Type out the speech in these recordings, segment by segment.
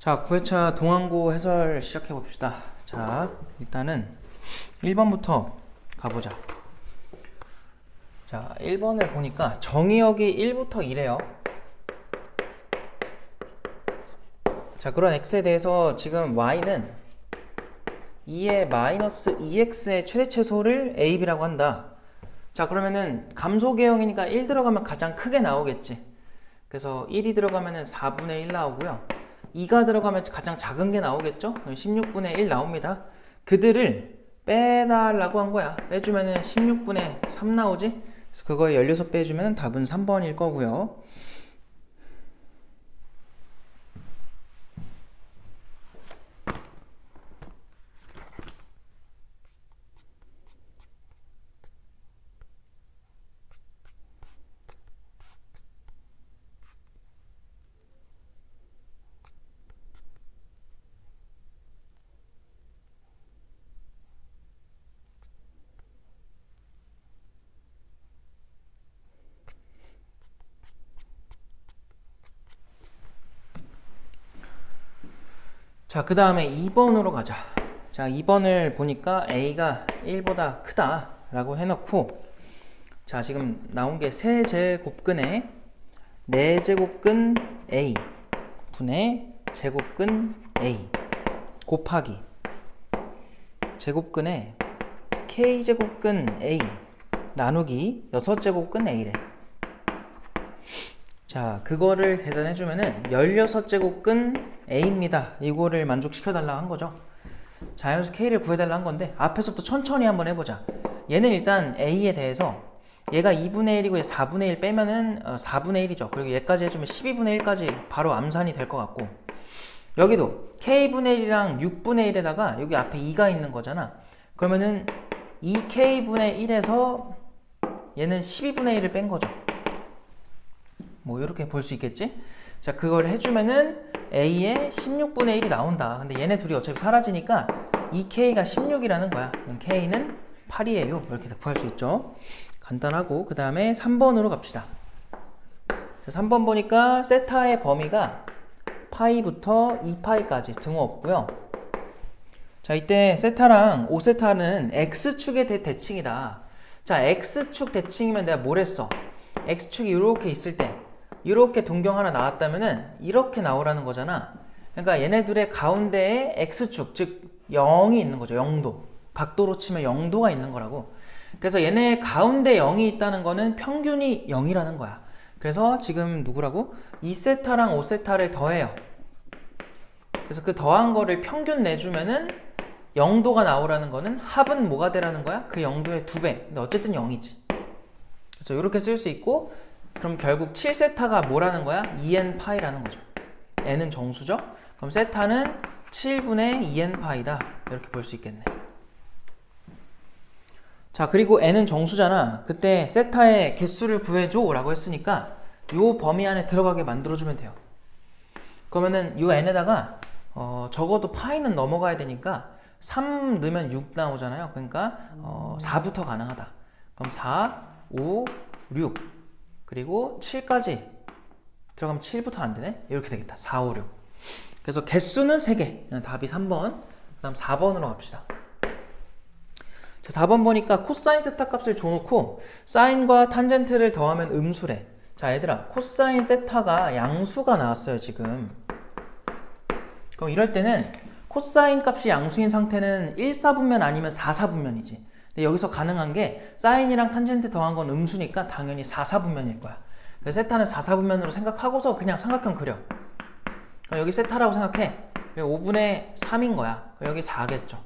자, 9회차 동항고 해설 시작해 봅시다. 자, 일단은 1번부터 가보자. 자, 1번을 보니까 정의역이 1부터 2래요. 자, 그런 x에 대해서 지금 y는 2의 마이너스 2x의 최대체소를 a, b라고 한다. 자, 그러면은 감소계형이니까 1 들어가면 가장 크게 나오겠지. 그래서 1이 들어가면은 4분의 1 나오고요. 2가 들어가면 가장 작은 게 나오겠죠? 16분의 1 나옵니다. 그들을 빼달라고 한 거야. 빼주면은 16분의 3 나오지? 그래서 그거에 16 빼주면 답은 3번일 거고요. 자, 그 다음에 2번으로 가자. 자, 2번을 보니까 a가 1보다 크다 라고 해놓고, 자, 지금 나온 게 세제곱근에 4제곱근 a 분의 제곱근 a 곱하기 제곱근에 k제곱근 a 나누기 6제곱근 a래. 자, 그거를 계산해주면은 16제곱근 a입니다. 이거를 만족시켜달라 한 거죠. 자연수 k를 구해달라 한 건데, 앞에서부터 천천히 한번 해보자. 얘는 일단 a에 대해서 얘가 2분의 1이고 얘 4분의 1 빼면은 4분의 1이죠. 그리고 얘까지 해주면 12분의 1까지 바로 암산이 될 것 같고, 여기도 k분의 1이랑 6분의 1에다가 여기 앞에 2가 있는 거잖아. 그러면은 2k분의 1에서 얘는 12분의 1을 뺀 거죠. 뭐 이렇게 볼 수 있겠지? 자, 그걸 해주면은 a의 16분의 1이 나온다. 근데 얘네 둘이 어차피 사라지니까 2k가 16이라는 거야. k는 8이에요. 이렇게 구할 수 있죠. 간단하고, 그 다음에 3번으로 갑시다. 자, 3번 보니까 세타의 범위가 파이부터 2파이까지 등호 없고요. 자, 이때 세타랑 5세타는 x축의 대칭이다. 자, x축 대칭이면 내가 뭘 했어? x축이 이렇게 있을 때 이렇게 동경 하나 나왔다면은 이렇게 나오라는 거잖아. 그러니까 얘네들의 가운데에 x축, 즉 0이 있는 거죠. 0도. 각도로 치면 0도가 있는 거라고. 그래서 얘네 가운데 0이 있다는 거는 평균이 0이라는 거야. 그래서 지금 누구라고? 2세타랑 5세타를 더해요. 그래서 그 더한 거를 평균 내주면은 0도가 나오라는 거는 합은 뭐가 되라는 거야? 그 0도의 2배. 근데 어쨌든 0이지. 그래서 이렇게 쓸 수 있고, 그럼 결국 7세타가 뭐라는 거야? 2n파이라는 거죠. n은 정수죠? 그럼 세타는 7분의 2n파이다. 이렇게 볼 수 있겠네. 자, 그리고 n은 정수잖아. 그때 세타의 개수를 구해줘 라고 했으니까 요 범위 안에 들어가게 만들어주면 돼요. 그러면은 요 n에다가 적어도 파이는 넘어가야 되니까 3 넣으면 6 나오잖아요. 그러니까 4부터 가능하다. 그럼 4, 5, 6 그리고 7까지 들어가면 7부터 안 되네? 이렇게 되겠다. 4, 5, 6. 그래서 개수는 3개. 답이 3번. 그 다음 4번으로 갑시다. 자, 4번 보니까 코사인 세타 값을 줘놓고 사인과 탄젠트를 더하면 음수래. 자, 얘들아, 코사인 세타가 양수가 나왔어요, 지금. 그럼 이럴 때는 코사인 값이 양수인 상태는 1사분면 아니면 4사분면이지. 근데 여기서 가능한 게 사인이랑 탄젠트 더한 건 음수니까 당연히 4사분면일 거야. 그래서 세타는 4사분면으로 생각하고서 그냥 삼각형 그려. 그럼 여기 세타라고 생각해. 5분의 3인 거야. 여기 4겠죠.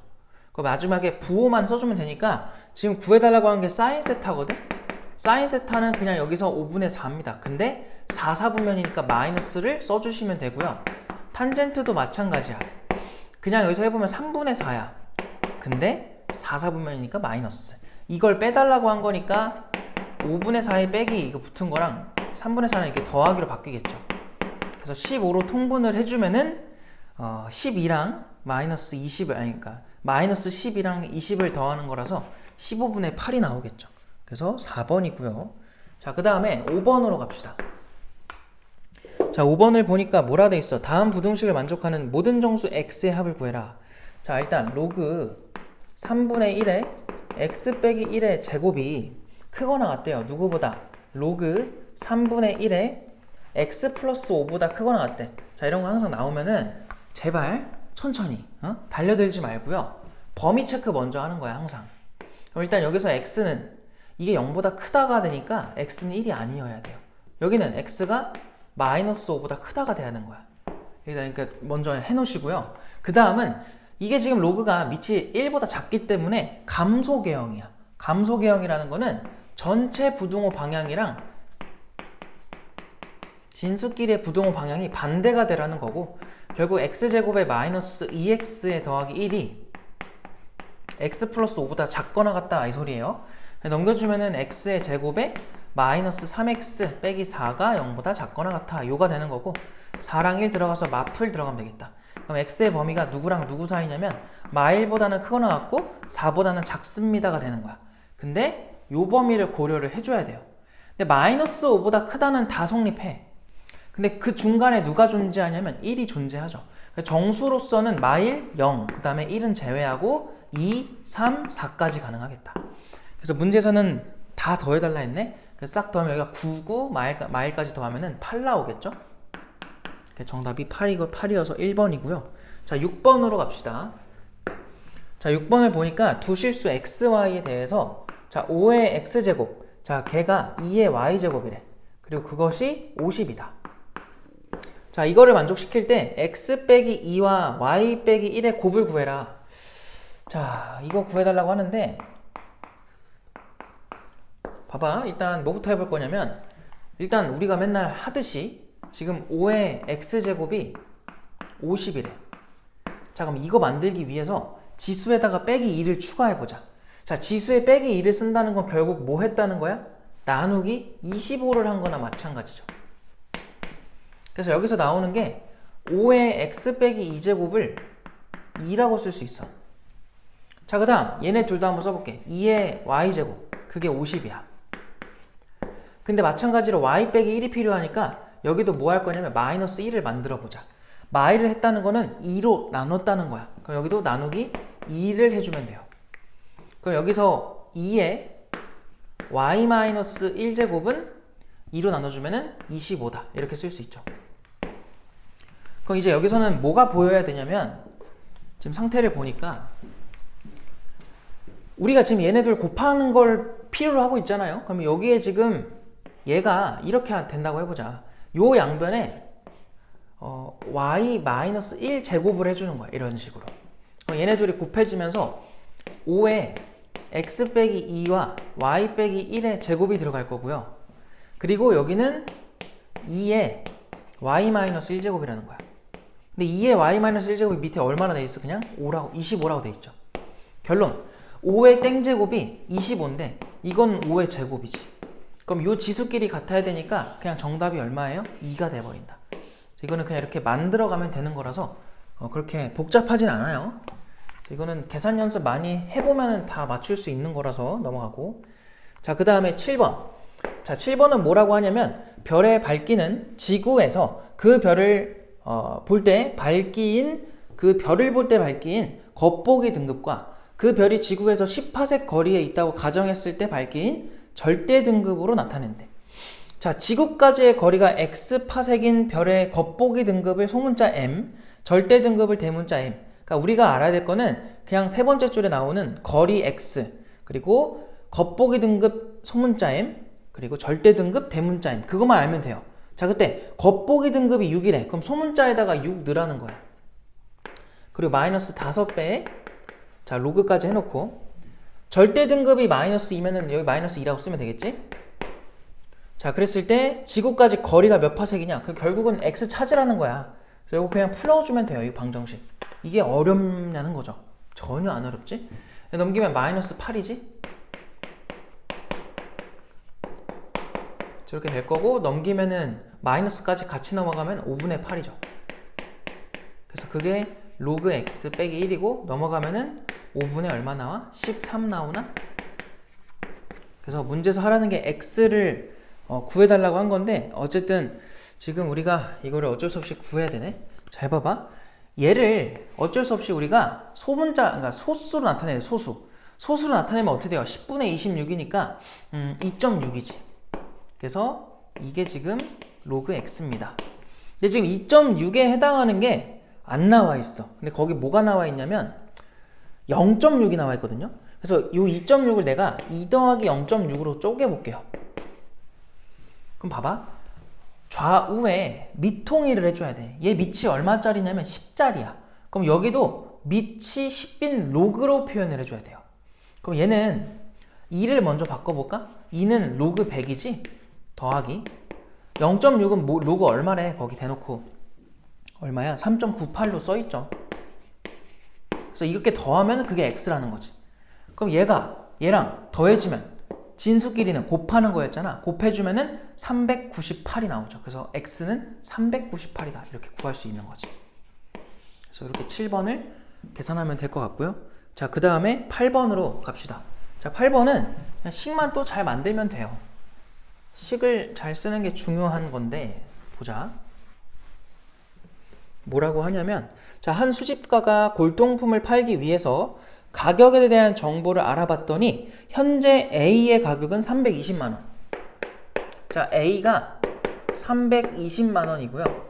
그 마지막에 부호만 써주면 되니까 지금 구해달라고 한 게 사인 세타거든? 사인 세타는 그냥 여기서 5분의 4입니다. 근데 4사분면이니까 마이너스를 써주시면 되고요. 탄젠트도 마찬가지야. 그냥 여기서 해보면 3분의 4야. 근데 4사분면이니까 마이너스. 이걸 빼달라고 한 거니까 5분의 4에 빼기 이거 붙은 거랑 3분의 4는 이렇게 더하기로 바뀌겠죠. 그래서 15로 통분을 해주면은 12랑 마이너스 20을 그러니까 마이너스 12랑 20을 더하는 거라서 15분의 8이 나오겠죠. 그래서 4번이고요. 자, 그 다음에 5번으로 갑시다. 자, 5번을 보니까 뭐라 돼 있어? 다음 부등식을 만족하는 모든 정수 x의 합을 구해라. 자, 일단 로그 3분의 1의 x 빼기 1의 제곱이 크거나 같대요. 누구보다? 로그 3분의 1의 x 플러스 5보다 크거나 같대. 자, 이런 거 항상 나오면은 제발 천천히 달려들지 말고요. 범위 체크 먼저 하는 거야, 항상. 그럼 일단 여기서 x는 이게 0보다 크다가 되니까 x는 1이 아니어야 돼요. 여기는 x가 마이너스 5보다 크다가 돼야 하는 거야. 그러니까 먼저 해놓으시고요. 그 다음은 이게 지금 로그가 밑이 1보다 작기 때문에 감소계형이야. 감소계형이라는 거는 전체 부등호 방향이랑 진수끼리의 부등호 방향이 반대가 되라는 거고, 결국 x제곱에 마이너스 2x에 더하기 1이 x 플러스 5보다 작거나 같다 이 소리예요. 넘겨주면은 x의 제곱에 마이너스 3x 빼기 4가 0보다 작거나 같아 요가 되는 거고, 4랑 1 들어가서 마풀 들어가면 되겠다. 그럼 x의 범위가 누구랑 누구 사이냐면 마1보다는 크거나 같고 4보다는 작습니다가 되는 거야. 근데 요 범위를 고려를 해줘야 돼요. 근데 마이너스 5보다 크다는 다 성립해. 근데 그 중간에 누가 존재하냐면 1이 존재하죠. 정수로서는 마1, 0, 그 다음에 1은 제외하고 2, 3, 4까지 가능하겠다. 그래서 문제에서는 다 더해달라 했네. 싹 더하면 여기가 9, 9, 마일까지 더하면은 8 나오겠죠? 정답이 8이어서 1번이고요. 자, 6번으로 갑시다. 자, 6번을 보니까 두 실수 xy에 대해서 자, 5의 x제곱, 자, 걔가 2의 y제곱이래. 그리고 그것이 50이다. 자, 이거를 만족시킬 때 x 빼기 2와 y 빼기 1의 곱을 구해라. 자, 이거 구해달라고 하는데 봐봐. 일단 뭐부터 해볼 거냐면, 일단 우리가 맨날 하듯이 지금 5의 x제곱이 50이래. 자, 그럼 이거 만들기 위해서 지수에다가 빼기 2를 추가해보자. 자, 지수에 빼기 2를 쓴다는 건 결국 뭐 했다는 거야? 나누기 25를 한 거나 마찬가지죠. 그래서 여기서 나오는 게 5의 x 빼기 2제곱을 2라고 쓸 수 있어. 자, 그 다음 얘네 둘 다 한번 써볼게. 2의 y제곱, 그게 50이야. 근데 마찬가지로 y 빼기 1이 필요하니까 여기도 뭐 할 거냐면 마이너스 1을 만들어 보자. 마이를 했다는 거는 2로 나눴다는 거야. 그럼 여기도 나누기 2를 해주면 돼요. 그럼 여기서 2의 y 마이너스 1제곱은 2로 나눠주면은 25다. 이렇게 쓸 수 있죠. 그럼 이제 여기서는 뭐가 보여야 되냐면, 지금 상태를 보니까 우리가 지금 얘네들 곱하는 걸 필요로 하고 있잖아요. 그럼 여기에 지금 얘가 이렇게 된다고 해보자. 요 양변에 y-1 제곱을 해주는 거야. 이런 식으로. 얘네 둘이 곱해지면서 5에 x 빼기 2와 y 빼기 1의 제곱이 들어갈 거고요. 그리고 여기는 2에 y-1 제곱이라는 거야. 근데 2에 y-1 제곱이 밑에 얼마나 돼 있어? 그냥 25라고 돼 있죠. 결론. 5의 땡제곱이 25인데 이건 5의 제곱이지. 그럼 이 지수끼리 같아야 되니까 그냥 정답이 얼마예요? 2가 돼버린다. 이거는 그냥 이렇게 만들어가면 되는 거라서 그렇게 복잡하진 않아요. 이거는 계산 연습 많이 해보면 다 맞출 수 있는 거라서 넘어가고. 자, 그 다음에 7번. 자, 7번은 뭐라고 하냐면 별의 밝기는 지구에서 그 별을 볼 때 밝기인 그 별을 볼 때 밝기인 겉보기 등급과 그 별이 지구에서 10파섹 거리에 있다고 가정했을 때 밝기인 절대 등급으로 나타낸대. 자, 지구까지의 거리가 x파섹인 별의 겉보기 등급을 소문자 m, 절대 등급을 대문자 m. 그러니까 우리가 알아야 될 거는 그냥 세 번째 줄에 나오는 거리 x, 그리고 겉보기 등급 소문자 m, 그리고 절대 등급 대문자 m. 그것만 알면 돼요. 자, 그때 겉보기 등급이 6이래. 그럼 소문자에다가 6 넣으라는 거야. 그리고 마이너스 5배에 자, 로그까지 해놓고, 절대 등급이 마이너스 2면은 여기 마이너스 2라고 쓰면 되겠지? 자, 그랬을 때 지구까지 거리가 몇 파섹이냐? 그 결국은 x 찾으라는 거야. 그래서 이거 그냥 풀어주면 돼요. 이 방정식. 이게 어렵냐는 거죠. 전혀 안 어렵지? 넘기면 마이너스 8이지? 저렇게 될 거고, 넘기면은 마이너스까지 같이 넘어가면 5분의 8이죠. 그래서 그게 로그 x 빼기 1이고, 넘어가면은 5분의 얼마 나와? 13 나오나? 그래서 문제에서 하라는 게 x를 구해달라고 한 건데, 어쨌든 지금 우리가 이거를 어쩔 수 없이 구해야 되네. 잘 봐봐. 얘를 어쩔 수 없이 우리가 소문자, 그러니까 소수로 나타내야 돼. 소수로 나타내면 어떻게 돼요? 10분의 26이니까 2.6이지. 그래서 이게 지금 로그 x입니다. 근데 지금 2.6에 해당하는 게 안 나와 있어. 근데 거기 뭐가 나와 있냐면 0.6이 나와 있거든요. 그래서 이 2.6을 내가 2 더하기 0.6으로 쪼개볼게요. 그럼 봐봐. 좌우에 밑통일을 해줘야 돼. 얘 밑이 얼마짜리냐면 10짜리야. 그럼 여기도 밑이 10인 로그로 표현을 해줘야 돼요. 그럼 얘는 2를 먼저 바꿔볼까? 2는 로그 100이지? 더하기 0.6은 로그 얼마래? 거기 대놓고 얼마야? 3.98로 써있죠. 그래서 이렇게 더하면 그게 x라는 거지. 그럼 얘랑 더해지면 진수끼리는 곱하는 거였잖아. 곱해주면은 398이 나오죠. 그래서 x는 398이다. 이렇게 구할 수 있는 거지. 그래서 이렇게 7번을 계산하면 될 것 같고요. 자, 그 다음에 8번으로 갑시다. 자, 8번은 그냥 식만 또 잘 만들면 돼요. 식을 잘 쓰는 게 중요한 건데 보자. 뭐라고 하냐면, 자, 한 수집가가 골동품을 팔기 위해서 가격에 대한 정보를 알아봤더니 현재 A의 가격은 320만원. 자, A가 320만원이고요.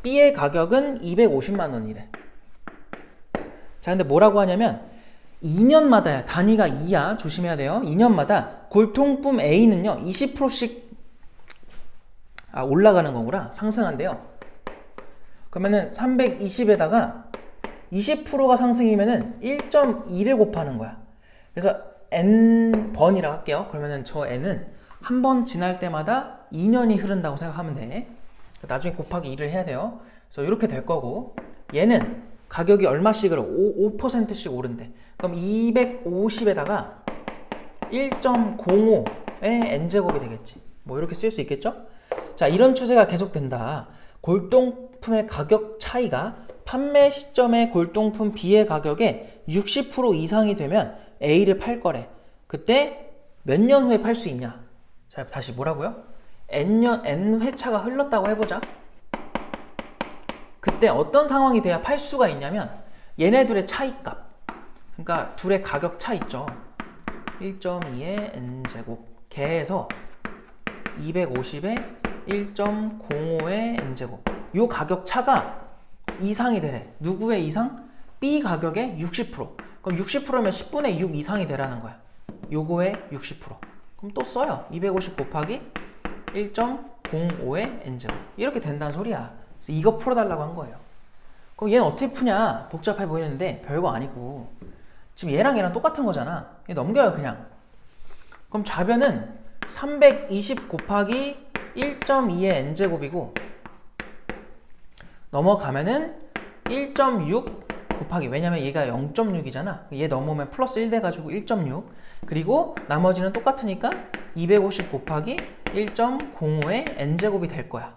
B의 가격은 250만원이래. 자, 근데 뭐라고 하냐면 2년마다야. 단위가 2야. 조심해야 돼요. 2년마다 골동품 A는요 20%씩 올라가는 거구나. 상승한대요. 그러면은 320에다가 20%가 상승이면은 1.2를 곱하는 거야. 그래서 n번이라고 할게요. 그러면은 저 n은 한 번 지날 때마다 2년이 흐른다고 생각하면 돼. 나중에 곱하기 2를 해야 돼요. 그래서 이렇게 될 거고, 얘는 가격이 얼마씩을 5%씩 오른대. 그럼 250에다가 1.05의 n제곱이 되겠지. 뭐 이렇게 쓸 수 있겠죠? 자, 이런 추세가 계속된다. 골동품의 가격 차이가 판매 시점의 골동품 B의 가격에 60% 이상이 되면 A를 팔 거래. 그때 몇 년 후에 팔 수 있냐? 자, 다시 뭐라고요? N 회차가 흘렀다고 해보자. 그때 어떤 상황이 돼야 팔 수가 있냐면 얘네들의 차이값, 그러니까 둘의 가격 차 있죠. 1.2의 n제곱 개에서 250에 1.05의 n제곱, 요 가격 차가 이상이 되래. 누구의 이상? B 가격의 60%. 그럼 60%면 10분의 6 이상이 되라는 거야. 요거의 60%. 그럼 또 써요. 250 곱하기 1.05의 n제곱. 이렇게 된다는 소리야. 그래서 이거 풀어달라고 한 거예요. 그럼 얘는 어떻게 푸냐? 복잡해 보이는데 별거 아니고 지금 얘랑 똑같은 거잖아. 넘겨요 그냥. 그럼 좌변은 320 곱하기 1.2의 n제곱이고 넘어가면은 1.6 곱하기, 왜냐면 얘가 0.6이잖아. 얘 넘어오면 플러스 1 돼가지고 1.6. 그리고 나머지는 똑같으니까 250 곱하기 1.05의 n제곱이 될 거야.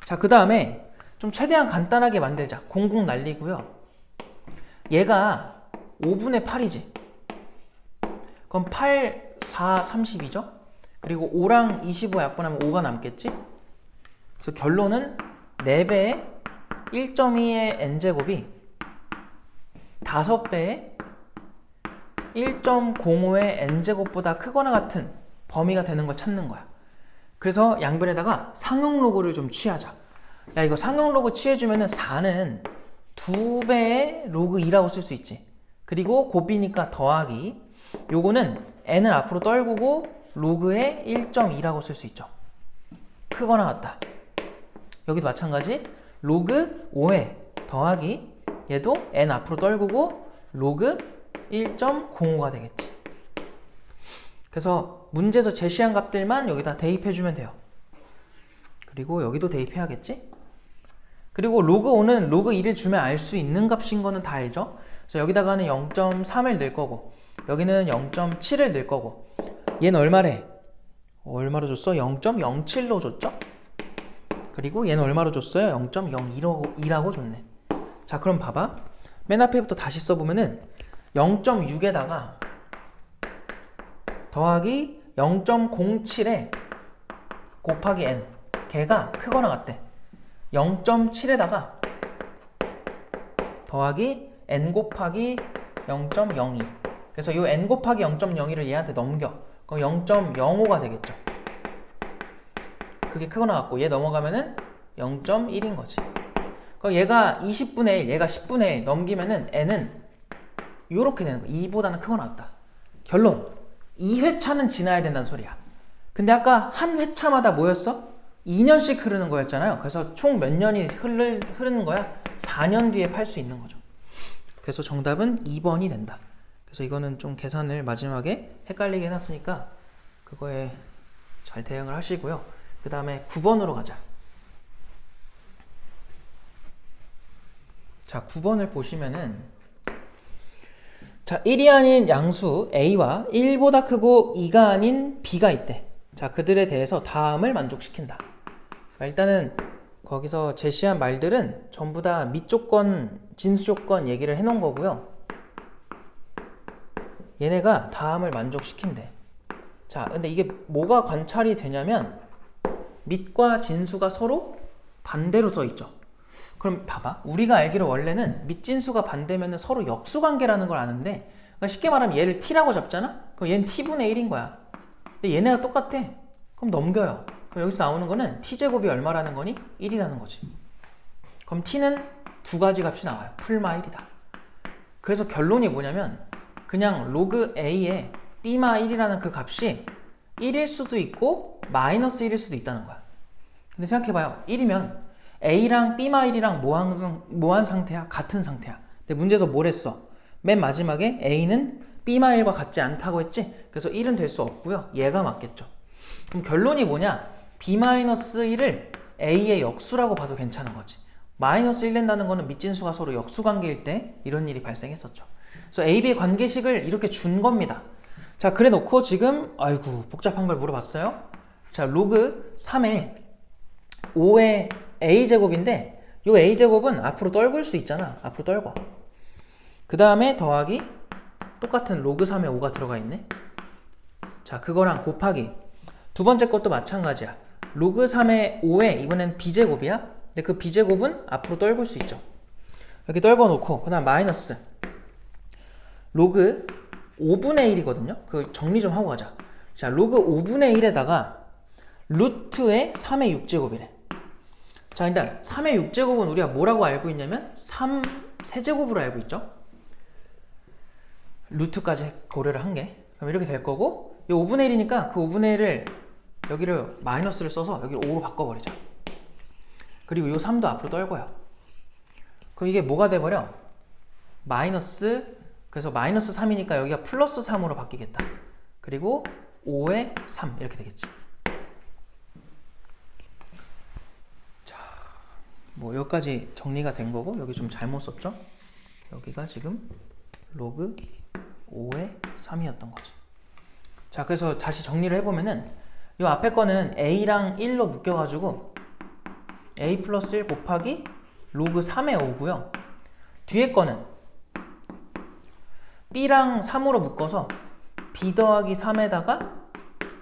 자, 그 다음에 좀 최대한 간단하게 만들자. 00 날리고요. 얘가 5분의 8이지. 그럼 8, 4, 30이죠? 그리고 5랑 25 약분하면 5가 남겠지? 그래서 결론은 4배의 1.2의 n제곱이 5배의 1.05의 n제곱보다 크거나 같은 범위가 되는 걸 찾는 거야. 그래서 양변에다가 상용 로그를 좀 취하자. 야, 이거 상용 로그 취해주면은 4는 2배의 로그 2라고 쓸 수 있지. 그리고 곱이니까 더하기, 요거는 n을 앞으로 떨구고 로그의 1.2라고 쓸 수 있죠. 크거나 같다. 여기도 마찬가지. 로그 5에 더하기, 얘도 n 앞으로 떨구고 로그 1.05가 되겠지. 그래서 문제에서 제시한 값들만 여기다 대입해주면 돼요. 그리고 여기도 대입해야겠지? 그리고 로그 5는 로그 2를 주면 알 수 있는 값인 거는 다 알죠? 그래서 여기다가는 0.3을 넣을 거고, 여기는 0.7을 넣을 거고, 얘는 얼마래? 얼마로 줬어? 0.07로 줬죠? 그리고 얘는 얼마로 줬어요? 0.02라고 줬네. 자, 그럼 봐봐. 맨 앞에부터 다시 써보면은 0.6에다가 더하기 0.07에 곱하기 n 걔가 크거나 같대. 0.7에다가 더하기 n 곱하기 0.02. 그래서 이 n 곱하기 0.02를 얘한테 넘겨. 그럼 0.05가 되겠죠. 그게 크거나 같고 얘 넘어가면은 0.1인 거지. 그럼 얘가 20분의 1, 얘가 10분의 1 넘기면은 n은 요렇게 되는 거야. 2보다는 크거나 같다. 결론. 2회차는 지나야 된다는 소리야. 근데 아까 한 회차마다 뭐였어? 2년씩 흐르는 거였잖아요. 그래서 총 몇 년이 흐르는 거야? 4년 뒤에 팔 수 있는 거죠. 그래서 정답은 2번이 된다. 그래서 이거는 좀 계산을 마지막에 헷갈리게 해놨으니까 그거에 잘 대응을 하시고요. 그 다음에 9번으로 가자. 자, 9번을 보시면은 자, 1이 아닌 양수 A와 1보다 크고 2가 아닌 B가 있대. 자, 그들에 대해서 다음을 만족시킨다. 일단은 거기서 제시한 말들은 전부 다 밑조건, 진수조건 얘기를 해놓은 거고요. 얘네가 다음을 만족시킨대. 자, 근데 이게 뭐가 관찰이 되냐면 밑과 진수가 서로 반대로 써있죠. 그럼 봐봐. 우리가 알기로 원래는 밑진수가 반대면 서로 역수관계라는 걸 아는데, 그러니까 쉽게 말하면 얘를 t라고 잡잖아? 그럼 얘는 t분의 1인 거야. 근데 얘네가 똑같아. 그럼 넘겨요. 그럼 여기서 나오는 거는 t제곱이 얼마라는 거니? 1이라는 거지. 그럼 t는 두 가지 값이 나와요. 풀마 1이다. 그래서 결론이 뭐냐면 그냥 로그 a에 b마 1이라는 그 값이 1일 수도 있고 마이너스 1일 수도 있다는 거야. 근데 생각해봐요. 1이면 a랑 b마 1이랑 뭐한 상태야? 같은 상태야. 근데 문제에서 뭘 했어? 맨 마지막에 a는 b마 1과 같지 않다고 했지? 그래서 1은 될 수 없고요. 얘가 맞겠죠. 그럼 결론이 뭐냐? b-1을 a의 역수라고 봐도 괜찮은 거지. 마이너스 1 낸다는 거는 밑진수가 서로 역수관계일 때 이런 일이 발생했었죠. 그래서 a-b의 관계식을 이렇게 준 겁니다. 자, 그래 놓고 지금 아이고 복잡한 걸 물어봤어요. 자, 로그 3에 5의 a제곱인데 요 a제곱은 앞으로 떨굴 수 있잖아. 앞으로 떨궈. 그 다음에 더하기 똑같은 로그 3에 5가 들어가 있네. 자, 그거랑 곱하기 두 번째 것도 마찬가지야. 로그 3의 5에 이번엔 b제곱이야. 근데 그 b제곱은 앞으로 떨굴 수 있죠. 이렇게 떨궈 놓고 그 다음 마이너스 로그 5분의 1이거든요. 그 정리 좀 하고 가자. 자, 로그 5분의 1에다가 루트의 3의 6제곱이래. 자, 일단 3의 6제곱은 우리가 뭐라고 알고 있냐면 3 세제곱으로 알고 있죠. 루트까지 고려를 한 게. 그럼 이렇게 될 거고, 이 5분의 1이니까 그 5분의 1을 여기를 마이너스를 써서 여기를 5로 바꿔버리자. 그리고 이 3도 앞으로 떨궈요. 그럼 이게 뭐가 돼버려? 마이너스, 그래서 마이너스 3이니까 여기가 플러스 3으로 바뀌겠다. 그리고 5에 3 이렇게 되겠지. 자, 뭐 여기까지 정리가 된 거고, 여기 좀 잘못 썼죠? 여기가 지금 로그 5에 3이었던 거지. 자, 그래서 다시 정리를 해보면은 이 앞에 거는 a랑 1로 묶여가지고 a 플러스 1 곱하기 로그 3의 5고요. 뒤에 거는 b랑 3으로 묶어서 b 더하기 3에다가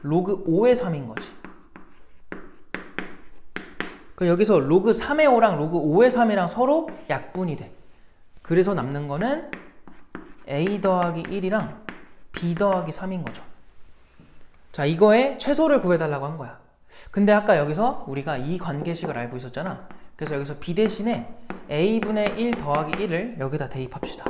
로그 5의 3인 거지. 그 여기서 로그 3의 5랑 로그 5의 3이랑 서로 약분이 돼. 그래서 남는 거는 a 더하기 1이랑 b 더하기 3인 거죠. 자, 이거의 최소를 구해달라고 한 거야. 근데 아까 여기서 우리가 이 관계식을 알고 있었잖아. 그래서 여기서 b 대신에 a분의 1 더하기 1을 여기다 대입합시다.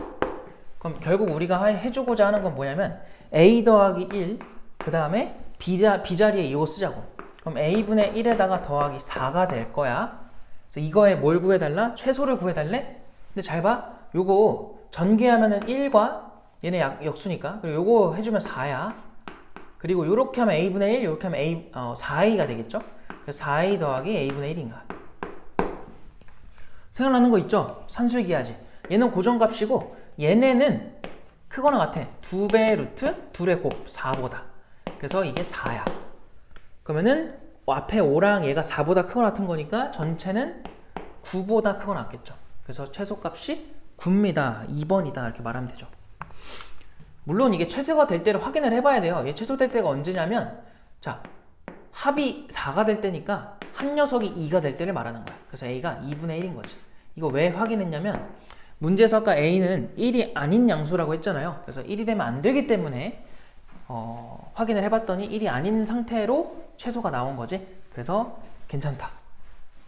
그럼 결국 우리가 해주고자 하는 건 뭐냐면 a 더하기 1, 그 다음에 b 자리에 이거 쓰자고. 그럼 a분의 1에다가 더하기 4가 될 거야. 그래서 이거에 뭘 구해달라? 최소를 구해달래? 근데 잘 봐. 요거 전개하면은 1과 얘네 역수니까. 그리고 요거 해주면 4야. 그리고 요렇게 하면 a분의 1, 요렇게 하면 4a가 되겠죠? 그래서 4a 더하기 a분의 1인가. 생각나는 거 있죠? 산술기하지. 얘는 고정값이고 얘네는 크거나 같아. 2배 루트 2의 곱 4보다. 그래서 이게 4야. 그러면은 앞에 5랑 얘가 4보다 크거나 같은 거니까 전체는 9보다 크거나 같겠죠. 그래서 최소값이 9입니다. 2번이다. 이렇게 말하면 되죠. 물론 이게 최소가 될 때를 확인을 해봐야 돼요. 얘 최소될 때가 언제냐면, 자, 합이 4가 될 때니까 한 녀석이 2가 될 때를 말하는 거야. 그래서 A가 2분의 1인 거지. 이거 왜 확인했냐면 문제에서 아까 A는 1이 아닌 양수라고 했잖아요. 그래서 1이 되면 안 되기 때문에 확인을 해봤더니 1이 아닌 상태로 최소가 나온 거지. 그래서 괜찮다.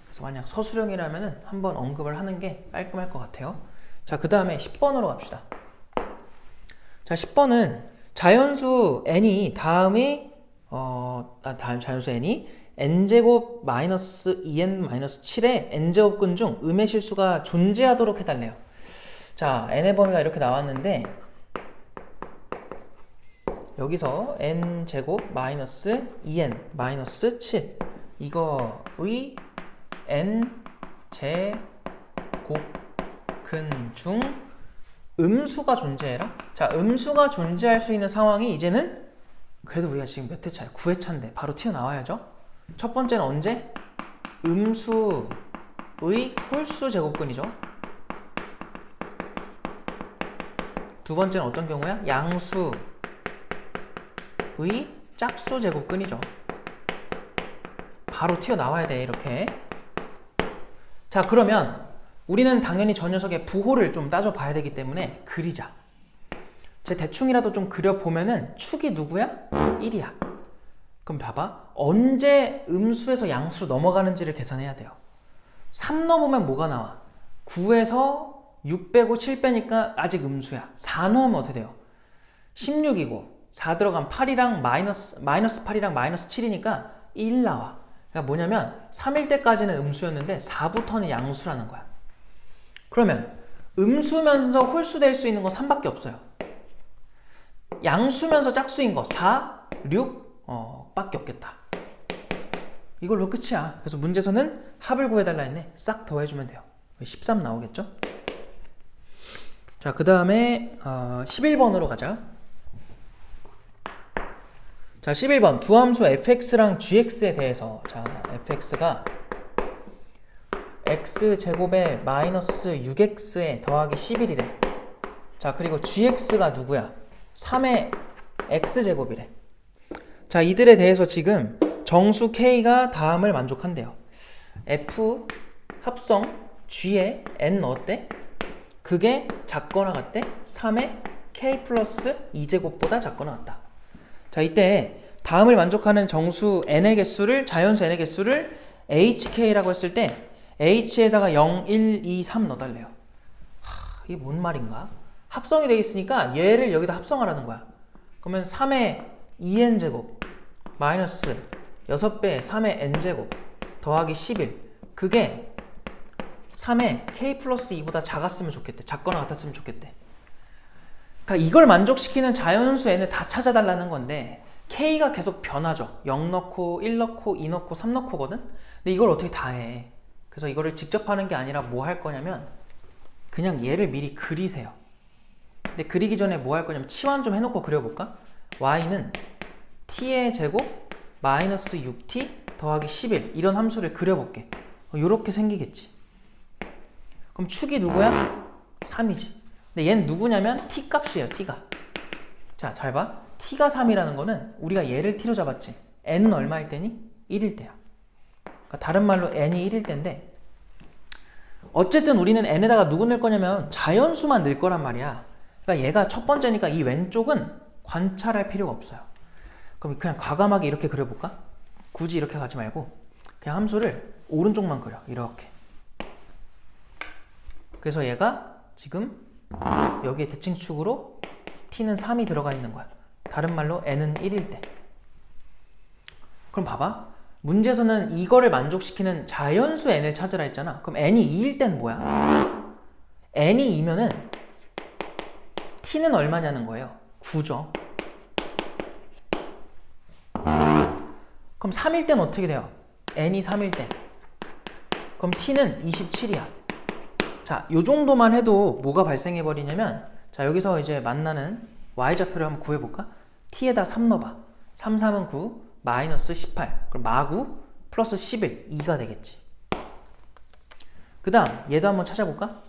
그래서 만약 서술형이라면 한번 언급을 하는 게 깔끔할 것 같아요. 자, 그 다음에 10번으로 갑시다. 자, 10번은 자연수 n이 다음에 자연수 n이 n제곱 마이너스 2n 마이너스 7의 n제곱근 중 음의 실수가 존재하도록 해달래요. 자, n의 범위가 이렇게 나왔는데 여기서 n제곱 마이너스 2n 마이너스 7 이거의 n제곱근 중 음수가 존재해라? 자, 음수가 존재할 수 있는 상황이 이제는 그래도 우리가 지금 몇 회차야? 9회차인데 바로 튀어나와야죠. 첫 번째는 언제? 음수의 홀수 제곱근이죠. 두 번째는 어떤 경우야? 양수의 짝수 제곱근이죠. 바로 튀어나와야 돼, 이렇게. 자, 그러면 우리는 당연히 저 녀석의 부호를 좀 따져봐야 되기 때문에 그리자. 제 대충이라도 좀 그려보면은 축이 누구야? 1이야. 그럼 봐봐. 언제 음수에서 양수로 넘어가는지를 계산해야 돼요. 3 넘으면 뭐가 나와? 9에서 6 빼고 7 빼니까 아직 음수야. 4 넣으면 어떻게 돼요? 16이고 4 들어간 8이랑 마이너스 8이랑 마이너스 7이니까 1 나와. 그러니까 뭐냐면 3일 때까지는 음수였는데 4부터는 양수라는 거야. 그러면 음수면서 홀수 될 수 있는 건 3밖에 없어요. 양수면서 짝수인 거 4, 6 밖에 없겠다. 이걸로 끝이야. 그래서 문제에서는 합을 구해달라 했네. 싹 더해주면 돼요. 13 나오겠죠? 자, 그 다음에 11번으로 가자. 자, 11번 두 함수 fx랑 gx에 대해서, 자, fx가 x제곱에 마이너스 6x에 더하기 11이래. 자, 그리고 gx가 누구야? 3의 x제곱이래. 자, 이들에 대해서 지금 정수 k가 다음을 만족한대요. f 합성 g에 n 넣었대. 그게 작거나 같대. 3의 k 플러스 2제곱보다 작거나 같다. 자, 이때 다음을 만족하는 정수 n의 개수를, 자연수 n의 개수를 hk라고 했을 때 h에다가 0, 1, 2, 3 넣어달래요. 이게 뭔 말인가? 합성이 되어 있으니까 얘를 여기다 합성하라는 거야. 그러면 3의 2n제곱 마이너스 6배의 3의 n제곱 더하기 11 그게 3의 k 플러스 2보다 작았으면 좋겠대. 작거나 같았으면 좋겠대. 그러니까 이걸 만족시키는 자연수 n을 다 찾아달라는 건데 k가 계속 변하죠. 0 넣고 1 넣고 2 넣고 3 넣고거든. 근데 이걸 어떻게 다 해? 그래서 이거를 직접 하는 게 아니라 뭐 할 거냐면 그냥 얘를 미리 그리세요. 근데 그리기 전에 뭐 할 거냐면 치환 좀 해놓고 그려볼까? y는 t의 제곱 마이너스 6t 더하기 11 이런 함수를 그려볼게. 요렇게 생기겠지. 그럼 축이 누구야? 3이지. 근데 얘는 누구냐면 t 값이에요. t가. 자, 잘 봐. t가 3이라는 거는 우리가 얘를 t로 잡았지. n은 얼마일 때니? 1일 때야. 그러니까 다른 말로 n이 1일 때인데 어쨌든 우리는 n에다가 누구 넣을 거냐면 자연수만 넣을 거란 말이야. 그러니까 얘가 첫 번째니까 이 왼쪽은 관찰할 필요가 없어요. 그럼 그냥 과감하게 이렇게 그려볼까? 굳이 이렇게 가지 말고 그냥 함수를 오른쪽만 그려. 이렇게. 그래서 얘가 지금 여기에 대칭축으로 t는 3이 들어가 있는 거야. 다른 말로 n은 1일 때. 그럼 봐봐. 문제에서는 이거를 만족시키는 자연수 n을 찾으라 했잖아. 그럼 n이 2일 땐 뭐야? n이 2면은 t는 얼마냐는 거예요. 9죠. 그럼 3일 땐 어떻게 돼요? n이 3일 때. 그럼 t는 27이야. 자, 요 정도만 해도 뭐가 발생해 버리냐면, 자, 여기서 이제 만나는 y좌표를 한번 구해볼까? t에다 3 넣어봐. 3, 3은 9, 마이너스 18. 그럼 마구 플러스 11, 2가 되겠지. 그 다음 얘도 한번 찾아볼까?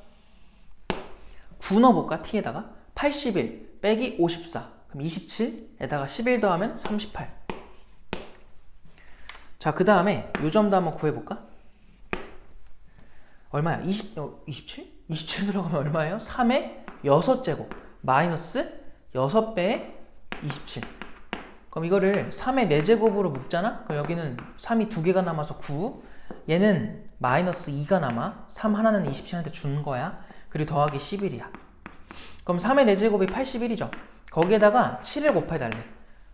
9 넣어볼까? t에다가 81 빼기 54. 그럼 27에다가 11 더하면 38. 자, 그 다음에 요 점도 한번 구해볼까? 얼마야? 27? 27 들어가면 얼마예요? 3의 6제곱 마이너스 6배의 27. 그럼 이거를 3의 4제곱으로 묶잖아? 그럼 여기는 3이 2개가 남아서 9. 얘는 마이너스 2가 남아. 3 하나는 27한테 준 거야. 그리고 더하기 11이야. 그럼 3의 4제곱이 81이죠. 거기에다가 7을 곱해달래.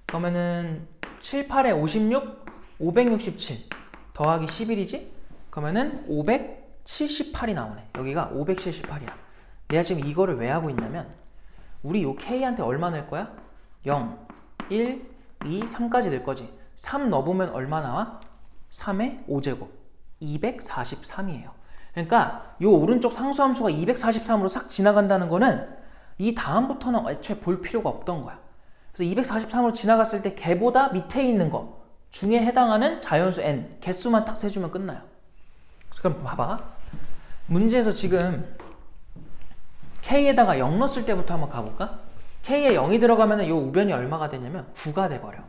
그러면은 7, 8에 56, 567 더하기 11이지? 그러면은 578이 나오네. 여기가 578이야. 내가 지금 이거를 왜 하고 있냐면 우리 요 K한테 얼마 낼 거야? 0, 1, 2, 3까지 낼 거지. 3 넣어보면 얼마 나와? 3의 5제곱 243이에요. 그러니까 요 오른쪽 상수함수가 243으로 싹 지나간다는 거는 이 다음부터는 애초에 볼 필요가 없던 거야. 그래서 243으로 지나갔을 때 걔보다 밑에 있는 거 중에 해당하는 자연수 n 개수만 딱 세주면 끝나요. 그럼 봐봐. 문제에서 지금 k에다가 0 넣었을 때부터 한번 가볼까? k에 0이 들어가면 이 우변이 얼마가 되냐면 9가 돼버려.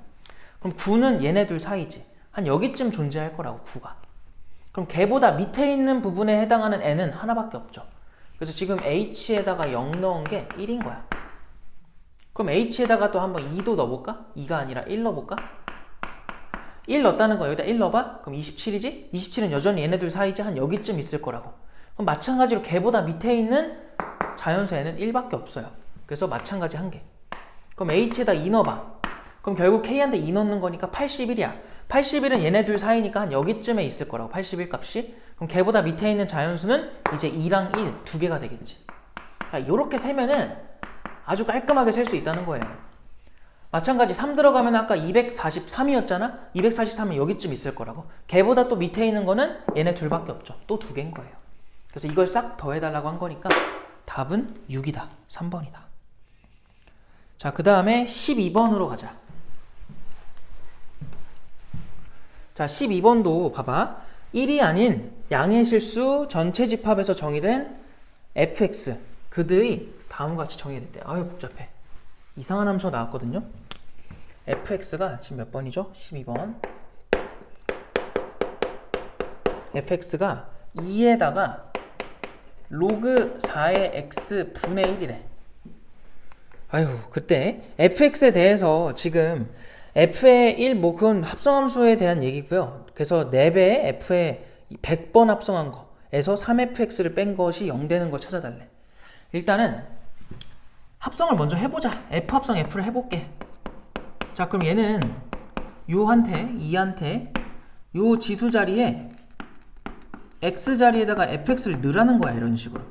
그럼 9는 얘네들 사이지. 한 여기쯤 존재할 거라고 9가. 그럼 걔보다 밑에 있는 부분에 해당하는 n은 하나밖에 없죠. 그래서 지금 h에다가 0 넣은 게 1인 거야. 그럼 h에다가 또 한번 2도 넣어볼까? 2가 아니라 1 넣어볼까? 1 넣었다는 거 여기다 1 넣어봐? 그럼 27이지? 27은 여전히 얘네들 사이지 한 여기쯤 있을 거라고. 그럼 마찬가지로 걔보다 밑에 있는 자연수 n은 1밖에 없어요. 그래서 마찬가지 한 개. 그럼 h에다 2 넣어봐. 그럼 결국 k한테 2 넣는 거니까 81이야. 81은 얘네들 사이니까 한 여기쯤에 있을 거라고. 81 값이. 그럼 걔보다 밑에 있는 자연수는 이제 2랑 1 두 개가 되겠지. 이렇게 세면은 아주 깔끔하게 셀 수 있다는 거예요. 마찬가지 3 들어가면 아까 243이었잖아? 243은 여기쯤 있을 거라고. 걔보다 또 밑에 있는 거는 얘네 둘밖에 없죠. 또 두 개인 거예요. 그래서 이걸 싹 더해달라고 한 거니까 답은 6이다. 3번이다. 자, 그 다음에 12번으로 가자. 자, 12번도 봐봐. 1이 아닌 양의 실수 전체 집합에서 정의된 fx 그들이 다음과 같이 정의됐대. 아유 복잡해. 이상한 함수가 나왔거든요. fx가 지금 몇 번이죠? 12번. fx가 2에다가 로그 4의 x 분의 1이래. 아유, 그때 fx에 대해서 지금 f의 1, 뭐 그건 합성함수에 대한 얘기고요. 그래서 4배의 f에 100번 합성한 거에서 3fx를 뺀 것이 0 되는 거 찾아달래. 일단은 합성을 먼저 해보자. f 합성 f를 해볼게. 자, 그럼 얘는 요한테 2한테 요 지수 자리에 x 자리에다가 fx를 넣으라는 거야. 이런 식으로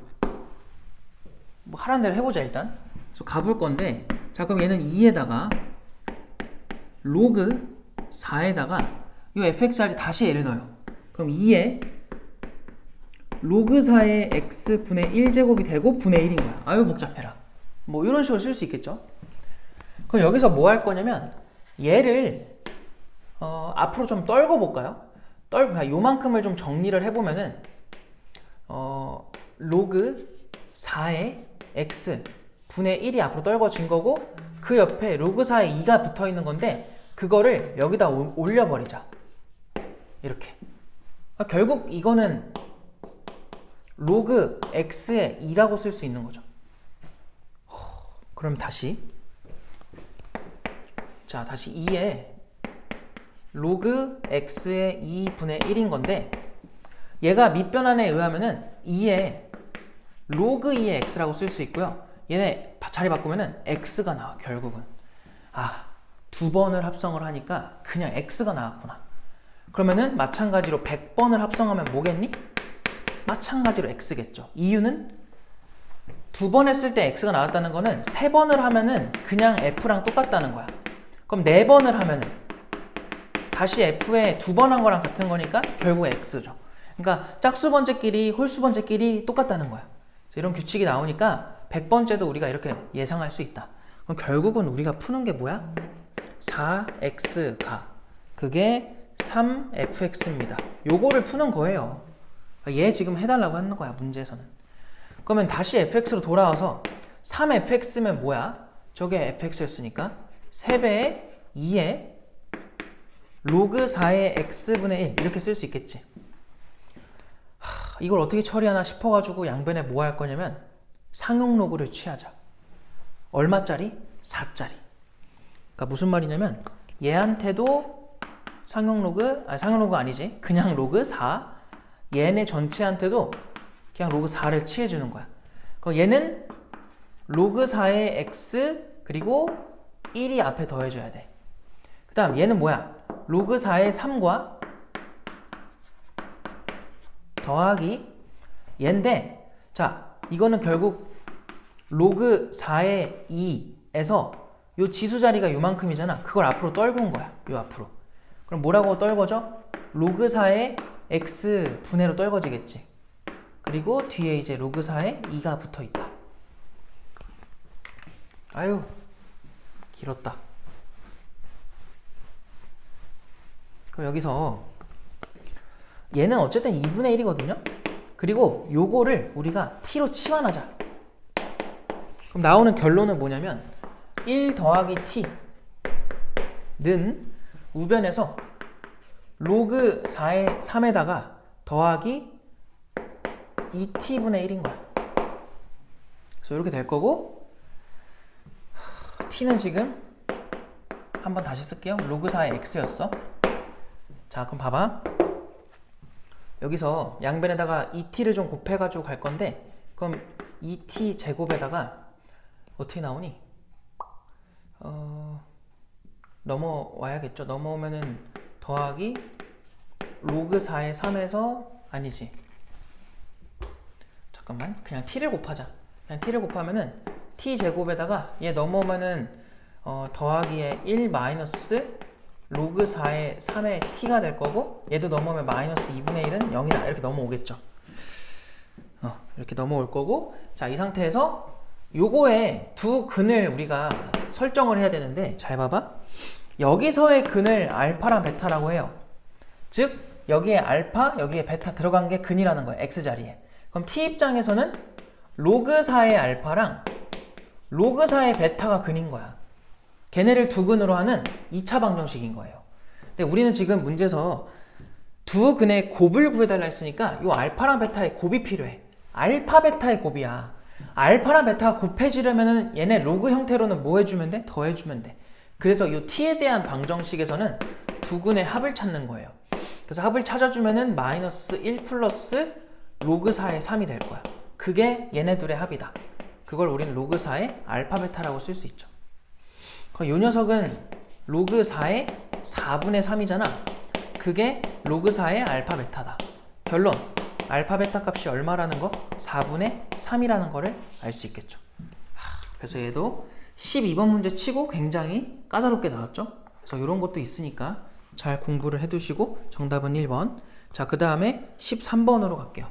뭐 하라는 대로 해보자. 일단 그래서 가볼 건데, 자 그럼 얘는 2에다가 로그 4에다가 요 fx 자리 다시 얘를 넣어요. 그럼 2에 로그 4의 x 분의 1제곱이 되고 분의 1인 거야. 아유 복잡해라. 뭐 이런 식으로 쓸 수 있겠죠. 그럼 여기서 뭐 할 거냐면 얘를 앞으로 좀 떨궈 볼까요? 요만큼을 좀 정리를 해보면은 로그 4의 x 분의 1이 앞으로 떨궈진 거고, 그 옆에 로그 4에 2가 붙어 있는 건데 그거를 여기다 올려버리자. 이렇게. 결국 이거는 로그 x의 2라고 쓸 수 있는 거죠. 그럼 다시 2에 로그 x의 2분의 1인 건데, 얘가 밑변환에 의하면은 2에 로그 2의 x라고 쓸 수 있고요. 얘네 자리 바꾸면은 x가 나와. 결국은 두 번을 합성을 하니까 그냥 x가 나왔구나. 그러면은 마찬가지로 100번을 합성하면 뭐겠니? 마찬가지로 x겠죠. 이유는 두 번 했을 때 x가 나왔다는 거는 3번을 하면은 그냥 f랑 똑같다는 거야. 그럼 4번을 하면은 다시 f에 2번 한 거랑 같은 거니까 결국 x죠. 그러니까 짝수번째끼리 홀수번째끼리 똑같다는 거야. 이런 규칙이 나오니까 100번째도 우리가 이렇게 예상할 수 있다. 그럼 결국은 우리가 푸는 게 뭐야? 4x가 그게 3fx입니다. 요거를 푸는 거예요. 얘 지금 해달라고 하는 거야, 문제에서는. 그러면 다시 fx로 돌아와서 3fx면 뭐야? 저게 fx였으니까 3배의 2에 로그 4의 x분의 1 이렇게 쓸 수 있겠지. 이걸 어떻게 처리하나 싶어가지고 양변에 뭐 할 거냐면 상용 로그를 취하자. 얼마짜리? 4짜리. 그러니까 무슨 말이냐면 얘한테도 상용 로그 아니지. 그냥 로그 4. 얘네 전체한테도 그냥 로그 4를 취해주는 거야. 그럼 얘는 로그 4의 x 그리고 1이 앞에 더해줘야 돼. 그 다음 얘는 뭐야? 로그 4의 3과 더하기 얘인데, 자, 이거는 결국 로그 4의 2에서 요 지수 자리가 요만큼이잖아. 그걸 앞으로 떨군 거야. 요 앞으로. 그럼 뭐라고 떨궈져? 로그 4의 x 분해로 떨궈지겠지. 그리고 뒤에 이제 로그 4의 2가 붙어 있다. 아유, 길었다. 그럼 여기서 얘는 어쨌든 2분의 1이거든요. 그리고 요거를 우리가 t로 치환하자. 그럼 나오는 결론은 뭐냐면 1 더하기 t는 우변에서 로그 4의 3에다가 더하기 2t분의 1인 거야. 그래서 이렇게 될 거고, t는 지금 한번 다시 쓸게요. 로그 4의 x였어. 자, 그럼 봐봐. 여기서 양변에다가 2t를 좀 곱해가지고 갈 건데, 그럼 2t 제곱에다가 어떻게 나오니? 넘어와야겠죠. 넘어오면은 더하기 로그 4의 3에서 아니지. 잠깐만. 그냥 t를 곱하자. 그냥 t를 곱하면은 t 제곱에다가 얘 넘어오면은 더하기에 1 마이너스 로그 4의 3의 t가 될 거고, 얘도 넘어오면 마이너스 2분의 1은 0이다. 이렇게 넘어오겠죠. 이렇게 넘어올 거고, 자, 이 상태에서 요거에 두 근을 우리가 설정을 해야 되는데, 잘 봐봐. 여기서의 근을 알파랑 베타라고 해요. 즉 여기에 알파, 여기에 베타 들어간 게 근이라는 거예요. x자리에. 그럼 t 입장에서는 로그 4의 알파랑 로그 4의 베타가 근인 거야. 걔네를 두 근으로 하는 2차 방정식인 거예요. 근데 우리는 지금 문제에서 두 근의 곱을 구해달라 했으니까 이 알파랑 베타의 곱이 필요해. 알파 베타의 곱이야. 알파랑 베타가 곱해지려면 얘네 로그 형태로는 뭐 해주면 돼? 더해주면 돼. 그래서 이 t에 대한 방정식에서는 두 근의 합을 찾는 거예요. 그래서 합을 찾아주면은 마이너스 1 플러스 로그 4의 3이 될 거야. 그게 얘네들의 합이다. 그걸 우리는 로그 4의 알파 베타라고 쓸 수 있죠. 이 녀석은 로그 4의 4분의 3이잖아. 그게 로그 4의 알파 베타다. 결론, 알파 베타 값이 얼마라는 거? 4분의 3이라는 거를 알 수 있겠죠. 그래서 얘도 12번 문제 치고 굉장히 까다롭게 나왔죠. 그래서 이런 것도 있으니까 잘 공부를 해두시고, 정답은 1번. 자, 그 다음에 13번으로 갈게요.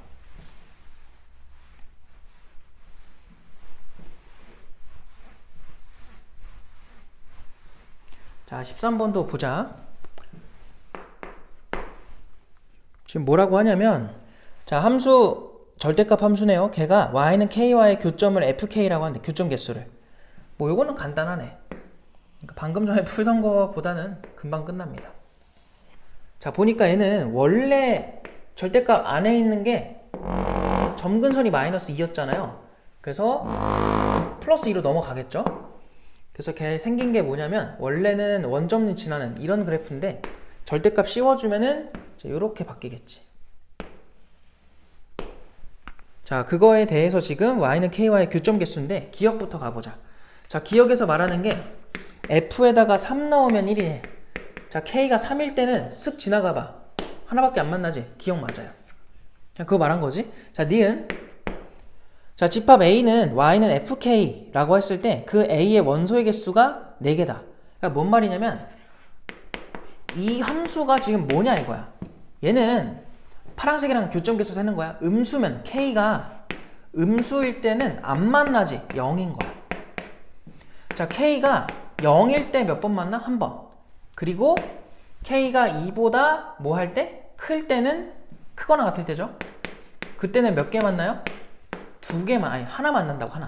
자, 13번도 보자. 지금 뭐라고 하냐면, 자, 함수, 절대값 함수네요. 걔가 y는 k와의 교점을 fk라고 하는데, 교점 개수를. 뭐 요거는 간단하네. 그러니까 방금 전에 풀던 거보다는 금방 끝납니다. 자, 보니까 얘는 원래 절대값 안에 있는 게 점근선이 마이너스 2였잖아요. 그래서 플러스 2로 넘어가겠죠. 그래서 걔 생긴 게 뭐냐면, 원래는 원점이 지나는 이런 그래프인데 절대값 씌워주면은 이렇게 바뀌겠지. 자, 그거에 대해서 지금 y는 k와의 교점 개수인데 기억부터 가보자. 자, 기억에서 말하는 게 f에다가 3 넣으면 1이네. 자, k가 3일 때는 쓱 지나가봐. 하나밖에 안 만나지? 기억 맞아요. 그냥 그거 말한 거지. 자, 니은. 자, 집합 a는 y는 fk라고 했을 때 그 a의 원소의 개수가 4개다. 그러니까 뭔 말이냐면 이 함수가 지금 뭐냐 이거야. 얘는 파란색이랑 교점 개수 세는 거야. 음수면 k가 음수일 때는 안 만나지. 0인 거야. 자, k가 0일 때 몇 번 만나? 한 번. 그리고 k가 2보다 뭐 할 때? 클 때는 크거나 같을 때죠. 그때는 몇 개 만나요? 2개만, 아니 하나 만난다고, 하나.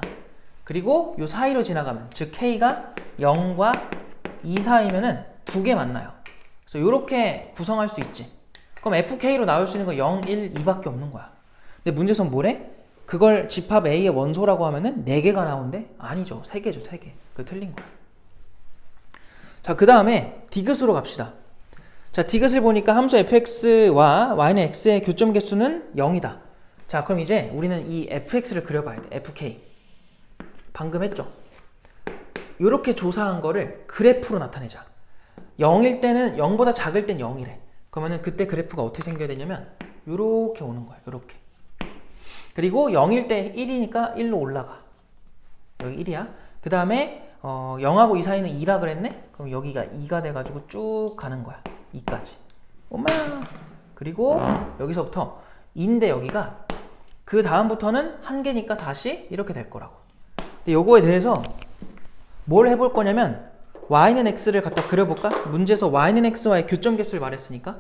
그리고 요 사이로 지나가면, 즉 k가 0과 2 사이면은 2개 만나요. 그래서 이렇게 구성할 수 있지. 그럼 FK로 나올 수 있는 거 0, 1, 2밖에 없는 거야. 근데 문제에서 뭐래? 그걸 집합 A의 원소라고 하면은 4개가 나오는데 아니죠. 3개죠. 3개. 그거 틀린 거야. 자, 그 다음에 디귿으로 갑시다. 자, 디귿을 보니까 함수 fx와 y는 x의 교점 개수는 0이다. 자, 그럼 이제 우리는 이 fx를 그려봐야 돼. fk. 방금 했죠? 이렇게 조사한 거를 그래프로 나타내자. 0일 때는 0보다 작을 땐 0이래. 그러면은 그때 그래프가 어떻게 생겨야 되냐면 요렇게 오는 거야. 요렇게. 그리고 0일 때 1이니까 1로 올라가. 여기 1이야. 그 다음에 0하고 2 사이는 2라 그랬네? 그럼 여기가 2가 돼가지고 쭉 가는 거야. 2까지. 엄마! 그리고 여기서부터 2인데 여기가 그 다음부터는 한 개니까 다시 이렇게 될 거라고. 근데 요거에 대해서 뭘 해볼 거냐면 y는 x를 갖다 그려볼까? 문제에서 y는 x와의 교점 개수를 말했으니까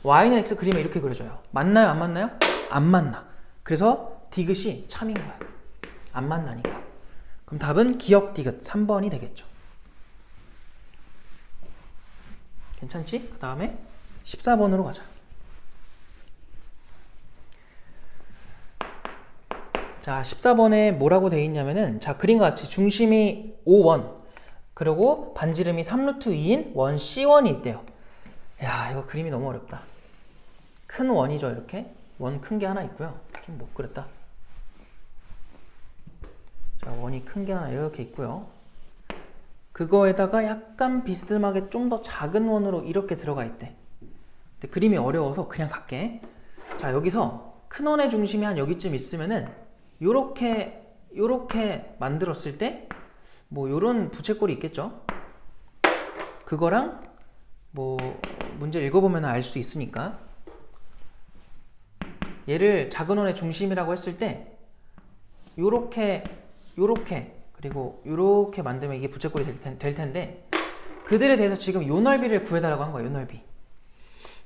y는 x 그리면 이렇게 그려줘요. 맞나요? 안 맞나요? 안 맞나. 그래서 디귿이 참인 거야. 안 만나니까. 그럼 답은 기억 디귿 3번이 되겠죠. 괜찮지? 그 다음에 14번으로 가자. 자, 14번에 뭐라고 돼 있냐면은 자, 그림과 같이 중심이 5원 그리고 반지름이 3루트 2인 원 C1이 있대요. 야, 이거 그림이 너무 어렵다. 큰 원이죠. 이렇게 원 큰 게 하나 있고요. 좀 못 그렸다. 자, 원이 큰 게 하나 이렇게 있고요. 그거에다가 약간 비스듬하게 좀 더 작은 원으로 이렇게 들어가 있대. 근데 그림이 어려워서 그냥 갈게. 자, 여기서 큰 원의 중심이 한 여기쯤 있으면은 요렇게 만들었을 때 뭐 요런 부채꼴이 있겠죠. 그거랑 뭐 문제 읽어보면 알 수 있으니까 얘를 작은 원의 중심이라고 했을 때 요렇게 그리고 요렇게 만들면 이게 부채꼴이 될 텐데 그들에 대해서 지금 요 넓이를 구해달라고 한 거야. 요 넓이.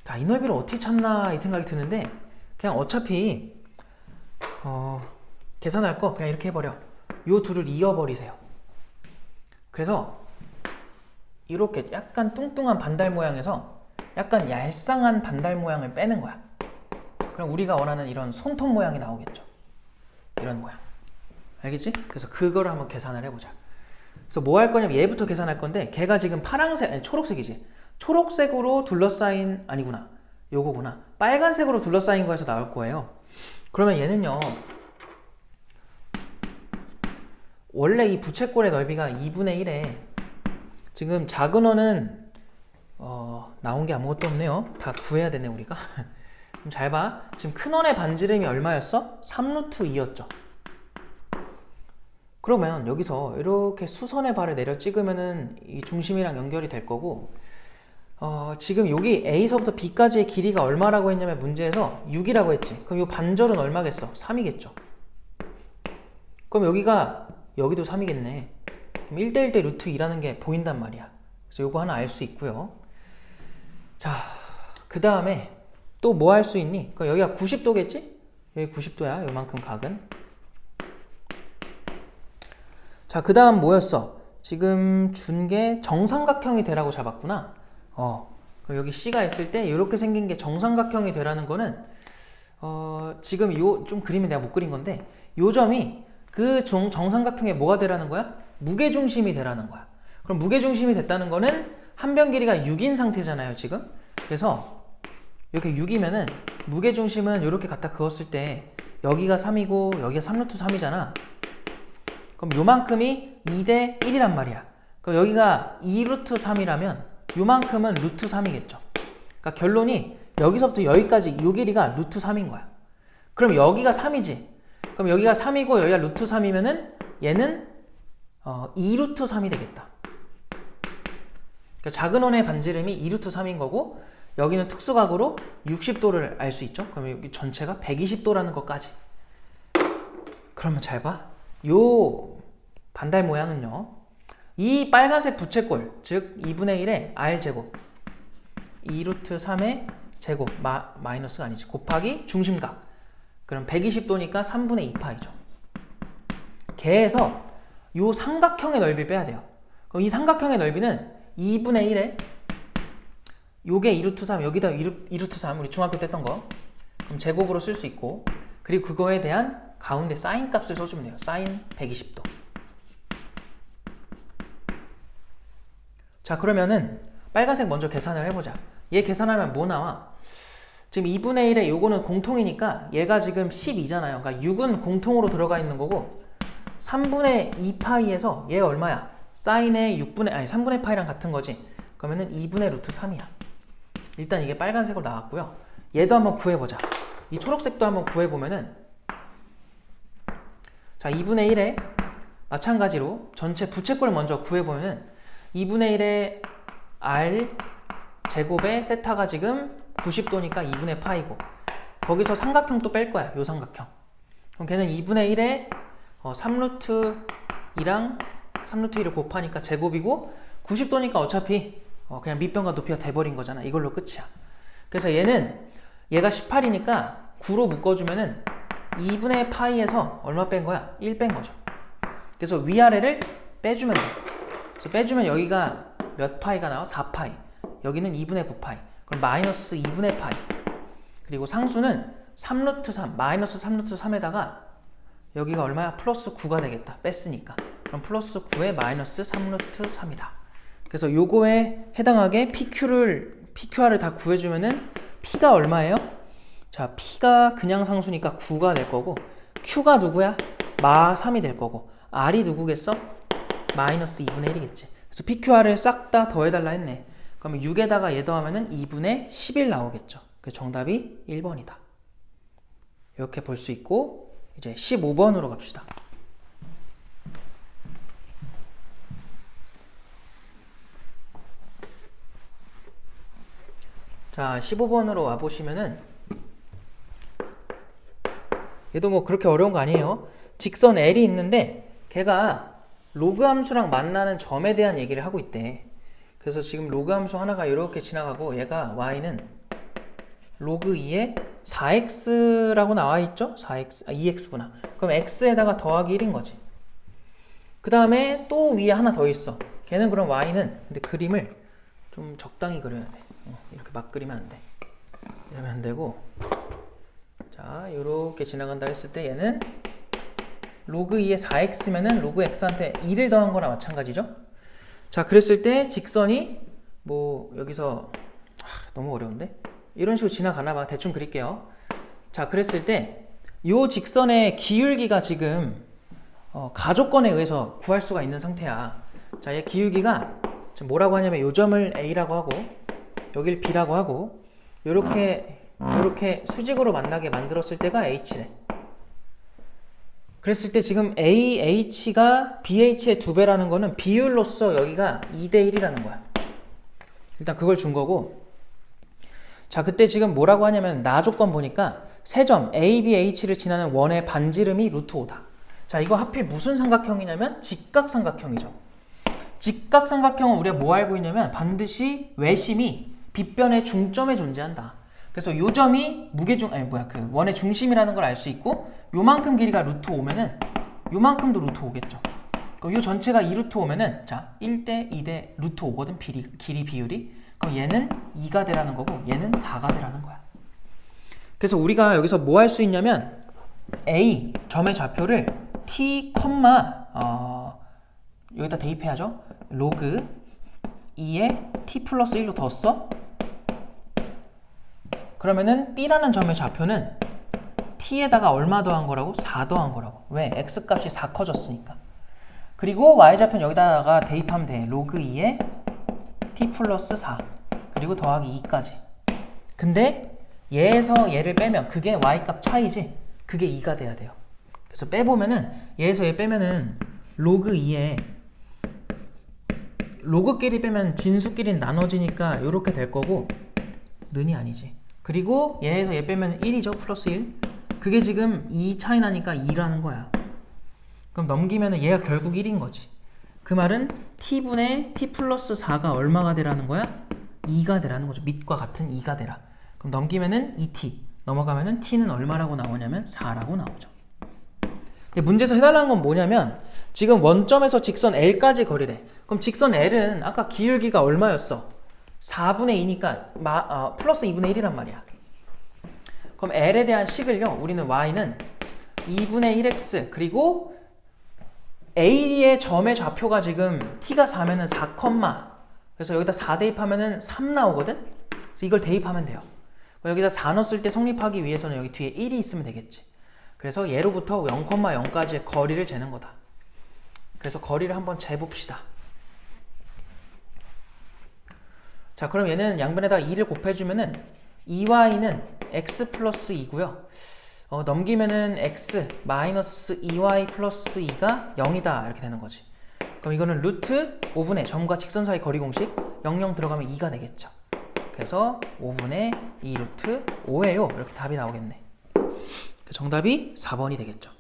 자, 이 넓이를 어떻게 찾나 이 생각이 드는데 그냥 어차피 계산할 거 그냥 이렇게 해버려. 요 둘을 이어버리세요. 그래서 이렇게 약간 뚱뚱한 반달 모양에서 약간 얄쌍한 반달 모양을 빼는 거야. 그럼 우리가 원하는 이런 손톱 모양이 나오겠죠. 이런 모양. 알겠지? 그래서 그거를 한번 계산을 해보자. 그래서 뭐 할 거냐면 얘부터 계산할 건데 걔가 지금 파란색, 아니 초록색이지. 초록색으로 둘러싸인, 아니구나. 요거구나. 빨간색으로 둘러싸인 거에서 나올 거예요. 그러면 얘는요. 원래 이 부채꼴의 넓이가 2분의 1에 지금 작은 원은 나온 게 아무것도 없네요. 다 구해야 되네 우리가. 그럼 잘 봐. 지금 큰 원의 반지름이 얼마였어? 3루트 2였죠. 그러면 여기서 이렇게 수선의 발을 내려 찍으면은 이 중심이랑 연결이 될 거고 지금 여기 A서부터 B까지의 길이가 얼마라고 했냐면 문제에서 6이라고 했지. 그럼 이 반절은 얼마겠어? 3이겠죠. 그럼 여기도 3이겠네. 그럼 1대1 대 루트 2라는 게 보인단 말이야. 그래서 요거 하나 알 수 있고요. 자, 그 다음에 또 뭐 할 수 있니? 그러니까 여기가 90도겠지? 여기 90도야. 요만큼 각은. 자, 그 다음 뭐였어? 지금 준 게 정삼각형이 되라고 잡았구나. 그럼 여기 C가 있을 때 이렇게 생긴 게 정삼각형이 되라는 거는 지금 요 좀 그림이 내가 못 그린 건데 요 점이 그 정삼각형에 뭐가 되라는 거야? 무게중심이 되라는 거야. 그럼 무게중심이 됐다는 거는 한 변 길이가 6인 상태잖아요, 지금. 그래서 이렇게 6이면은 무게중심은 이렇게 갖다 그었을 때 여기가 3이고 여기가 3루트 3이잖아. 그럼 요만큼이 2대 1이란 말이야. 그럼 여기가 2루트 3이라면 요만큼은 루트 3이겠죠. 그러니까 결론이 여기서부터 여기까지 요 길이가 루트 3인 거야. 그럼 여기가 3이지. 그럼 여기가 3이고 여기가 루트 3이면은 얘는 2루트 3이 되겠다. 그러니까 작은 원의 반지름이 2루트 3인 거고 여기는 특수각으로 60도를 알 수 있죠. 그럼 여기 전체가 120도라는 것까지. 그러면 잘 봐. 요 반달 모양은요. 이 빨간색 부채꼴, 즉 2분의 1의 r제곱 2루트 3의 제곱, 마이너스가 아니지. 곱하기 중심각. 그럼 120도니까 3분의 2파이죠. 걔에서 요 삼각형의 넓이 빼야 돼요. 그럼 이 삼각형의 넓이는 2분의 1에 요게 2루트 3, 여기다 2루트 3, 우리 중학교 때 했던 거. 그럼 제곱으로 쓸 수 있고, 그리고 그거에 대한 가운데 사인 값을 써주면 돼요. 사인 120도. 자, 그러면은 빨간색 먼저 계산을 해보자. 얘 계산하면 뭐 나와? 지금 2분의 1에 요거는 공통이니까 얘가 지금 12잖아요. 그러니까 6은 공통으로 들어가 있는 거고 3분의 2파이에서 얘가 얼마야? 사인의 3분의 파이랑 같은 거지. 그러면은 2분의 루트 3이야. 일단 이게 빨간색으로 나왔고요. 얘도 한번 구해보자. 이 초록색도 한번 구해보면은 자, 2분의 1에 마찬가지로 전체 부채꼴 먼저 구해보면은 2분의 1에 r 제곱의 세타가 지금 90도니까 2분의 파이고 거기서 삼각형 또 뺄 거야. 요 삼각형. 그럼 걔는 2분의 1에 3루트 2랑 3루트 2를 곱하니까 제곱이고 90도니까 어차피 그냥 밑변과 높이가 돼버린 거잖아. 이걸로 끝이야. 그래서 얘가 18이니까 9로 묶어주면은 2분의 파이에서 얼마 뺀 거야? 1 뺀 거죠. 그래서 위아래를 빼주면 돼. 그래서 빼주면 여기가 몇 파이가 나와? 4파이. 여기는 2분의 9파이. 그럼 마이너스 2분의 파이. 그리고 상수는 3루트 3, 마이너스 3루트 3에다가 여기가 얼마야? 플러스 9가 되겠다. 뺐으니까. 그럼 플러스 9에 마이너스 3루트 3이다. 그래서 요거에 해당하게 PQR을 다 구해주면은 P가 얼마예요? 자, P가 그냥 상수니까 9가 될 거고 Q가 누구야? 마 3이 될 거고 R이 누구겠어? 마이너스 2분의 1이겠지. 그래서 PQR을 싹 다 더해달라 했네. 그러면 6에다가 얘 더하면은 2분의 11 나오겠죠. 그 정답이 1번이다. 이렇게 볼 수 있고 이제 15번으로 갑시다. 자, 15번으로 와보시면은 얘도 뭐 그렇게 어려운 거 아니에요. 직선 L이 있는데 걔가 로그 함수랑 만나는 점에 대한 얘기를 하고 있대. 그래서 지금 로그 함수 하나가 이렇게 지나가고 얘가 y는 로그 2에 4x라고 나와 있죠? 2x구나. 그럼 x에다가 더하기 1인 거지. 그 다음에 또 위에 하나 더 있어. 걔는 그럼 y는 근데 그림을 좀 적당히 그려야 돼. 이렇게 막 그리면 안 돼. 이러면 안 되고 자, 요렇게 지나간다 했을 때 얘는 로그 2에 4x면은 로그 x한테 2를 더한 거나 마찬가지죠? 자, 그랬을 때 직선이 뭐 여기서 너무 어려운데? 이런 식으로 지나가나 봐. 대충 그릴게요. 자, 그랬을 때 요 직선의 기울기가 지금 가조건에 의해서 구할 수가 있는 상태야. 자, 얘 기울기가 지금 뭐라고 하냐면 요 점을 A라고 하고 여길 B라고 하고 요렇게 수직으로 만나게 만들었을 때가 H래. 그랬을 때 지금 AH가 BH의 2배라는 거는 비율로서 여기가 2대 1이라는 거야. 일단 그걸 준 거고 자, 그때 지금 뭐라고 하냐면 나 조건 보니까 세 점 ABH를 지나는 원의 반지름이 루트 5다. 자, 이거 하필 무슨 삼각형이냐면 직각삼각형이죠. 직각삼각형은 우리가 뭐 알고 있냐면 반드시 외심이 빗변의 중점에 존재한다. 그래서 요 점이 그 원의 중심이라는 걸 알 수 있고 요만큼 길이가 루트 5면은 요만큼도 루트 5겠죠. 요 전체가 2루트 5면은 자 1대 2대 루트 5거든 길이 비율이. 그럼 얘는 2가 되라는 거고 얘는 4가 되라는 거야. 그래서 우리가 여기서 뭐 할 수 있냐면 A 점의 좌표를 t, 여기다 대입해야죠. 로그 2에 t 플러스 1로 더 써. 그러면은 B라는 점의 좌표는 t에다가 얼마 더한 거라고? 4 더한 거라고. 왜? x값이 4 커졌으니까. 그리고 y좌표는 여기다가 대입하면 돼. 로그 2에 t 플러스 4 그리고 더하기 2까지. 근데 얘에서 얘를 빼면 그게 y값 차이지. 그게 2가 돼야 돼요. 그래서 빼보면은 얘에서 얘 빼면은 로그 2에 로그끼리 빼면 진수끼리는 나눠지니까 이렇게 될 거고 는이 아니지. 그리고 얘에서 얘 빼면 1이죠. 플러스 1. 그게 지금 2 차이 나니까 2라는 거야. 그럼 넘기면은 얘가 결국 1인 거지. 그 말은 t분의 t 플러스 4가 얼마가 되라는 거야? 2가 되라는 거죠. 밑과 같은 2가 되라. 그럼 넘기면은 2t. 넘어가면은 t는 얼마라고 나오냐면 4라고 나오죠. 근데 문제에서 해달라는 건 뭐냐면 지금 원점에서 직선 L까지 거리래. 그럼 직선 L은 아까 기울기가 얼마였어? 4분의 2니까 플러스 2분의 1이란 말이야. 그럼 L에 대한 식을요, 우리는 Y는 2분의 1x, 그리고 A의 점의 좌표가 지금 T가 4면은 4, 그래서 여기다 4 대입하면은 3 나오거든? 그래서 이걸 대입하면 돼요. 여기다 4 넣었을 때 성립하기 위해서는 여기 뒤에 1이 있으면 되겠지. 그래서 얘로부터 0,0까지의 거리를 재는 거다. 그래서 거리를 한번 재봅시다. 자, 그럼 얘는 양변에다가 2를 곱해주면은 2y는 x 플러스 2고요. 넘기면은 x 마이너스 2y 플러스 2가 0이다 이렇게 되는 거지. 그럼 이거는 루트 5분의 점과 직선 사이 거리 공식 00 들어가면 2가 되겠죠. 그래서 5분의 2 루트 5예요. 이렇게 답이 나오겠네. 정답이 4번이 되겠죠.